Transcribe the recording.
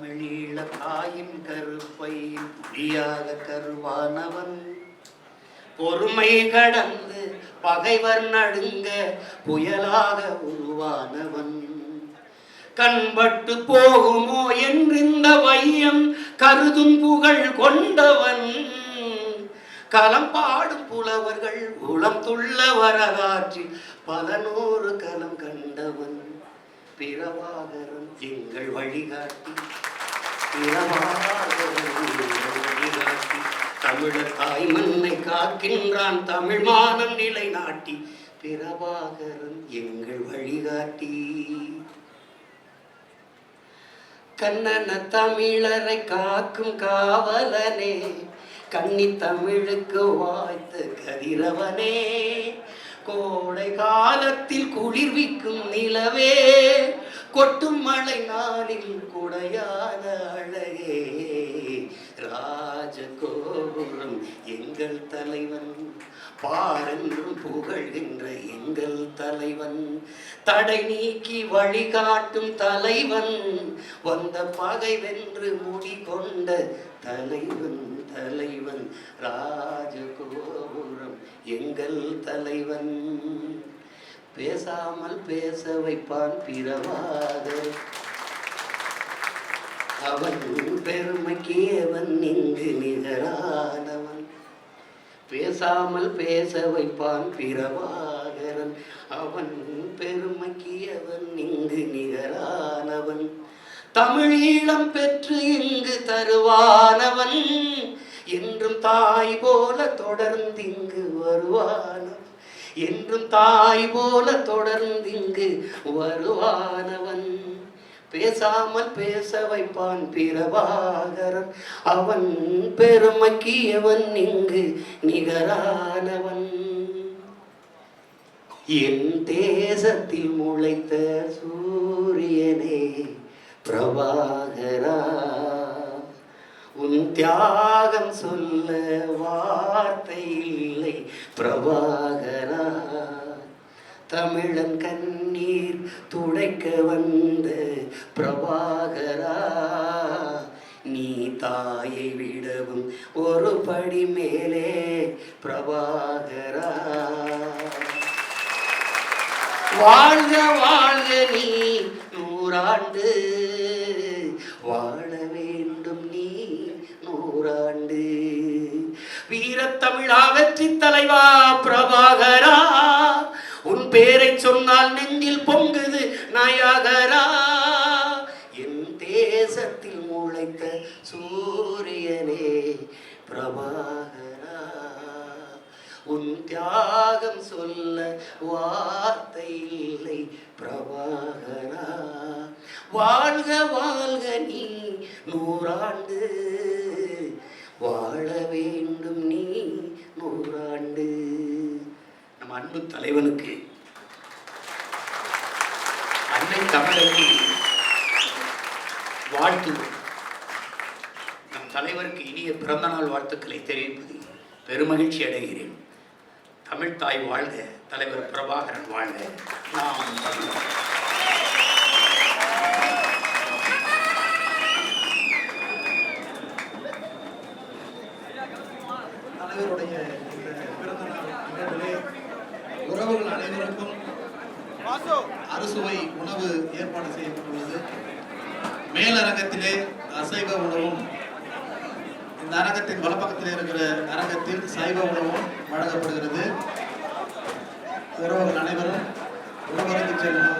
தமிழீழ தாயின் கருப்பை புலியாக கருவானவன், பொறுமை கடந்து பகைவர் நடுங்க புயலாக உருவானவன், கண்பட்டு போகுமோ என்றிந்த வையம் கருதும் புகழ் கொண்டவன், களம் பாடும் புலவர்கள் உளம் துள்ள வரலாற்றில் பல நூறு களம் கண்டவன், பிரபாகரன் எங்கள் வழிகாட்டி, பிரபாகரன் எங்கள் வழிகாட்டி, தமிழர் தாய் மண்ணை காக்கின்றான் தமிழ் மானம் நிலைநாட்டி, பிரபாகரன் எங்கள் வழிகாட்டி. கண்ணன தமிழரை காக்கும் காவலனே, கன்னி தமிழுக்கு வாய்த்த கதிரவனே, கோடை காலத்தில் குளிர்விக்கும் நிலவே, கொட்டும் மழை நாளில் குடையான அழகே, ராஜகோபுரம் எங்கள் தலைவன், பாரென்றும் புகழ்கின்ற எங்கள் தலைவன், தடை நீக்கி வழிகாட்டும் தலைவன், வந்த பகை வென்று முடிகொண்ட தலைவன், தலைவன் ராஜகோபுரம் எங்கள் தலைவன், பேசாமல் பேச வைப்பான் பிரபாகரன், அவன் பெருமைக்கு அவன் இங்கு நிகரானவன், பேசாமல் பேச வைப்பான் பிரபாகரன், அவன் பெருமைக்கு அவன் இங்கு நிகரானவன், தமிழீழம் பெற்று இங்கு தருவானவன், என்றும் தாய் போல தொடர்ந்து இங்கு வருவானவன், என்றும் தாய் போல தொடர்ந்து இங்கு வருவானவன், பேசாமல் பேச வைப்பான் பிரபாகரன், அவன் பெருமைக்கு அவன் இங்கு நிகரானவன், என் தேசத்தில் முளைத்த சூரியனே பிரபாகரா, உன் தியாகம் சொல்ல வார்த்தை இல்லை பிரபாகரா, தமிழன் கண்ணீர் துடைக்க வந்த பிரபாகரா, நீ தாயை விடவும் ஒரு படி மேலே பிரபாகரா, வாழ்க வாழ்க நீ நூறாண்டு, வாழ வேண்டும் நீ நூறாண்டு, வீரத்தமிழா வெற்றி தலைவா பிரபாகரா, உன் பேரை சொன்னால் நெஞ்சில் பொங்குது நாயகரா, என் தேசத்தில் முளைத்த சூரியனே பிரபாகரா, உன் தியாகம் சொல்ல வார்த்தை இல்லை பிரபாகரா, வாழ்க வாழ்க நீ நூறாண்டு, வாழ வேண்டும் நீ நூறாண்டு. நம் அன்பு தலைவனுக்கு, அன்னை தமிழருக்கு வாழ்த்துவோம். நம் தலைவருக்கு இனிய பிறந்தநாள் வாழ்த்துக்களை தெரிவிப்பதில் பெருமகிழ்ச்சி அடைகிறேன். தமிழ் தாய் வாழ்க, தலைவர் பிரபாகரன் வாழ்க. நாம் தலைவருடைய பிறந்தநாள் நிகழ்விலே உறவுகள் அனைவருக்கும் அறுசுவை உணவு ஏற்பாடு செய்யப்பட்டுள்ளது. மேலரங்கத்திலே அசைவ உணவும், இந்த அரங்கத்தின் வலப்பக்கத்தில் இருக்கிற அரங்கத்தில் சைவ உணவும் வழங்கப்படுகிறது. உறவுகள் அனைவரும் உணவரங்கில் செல்லும்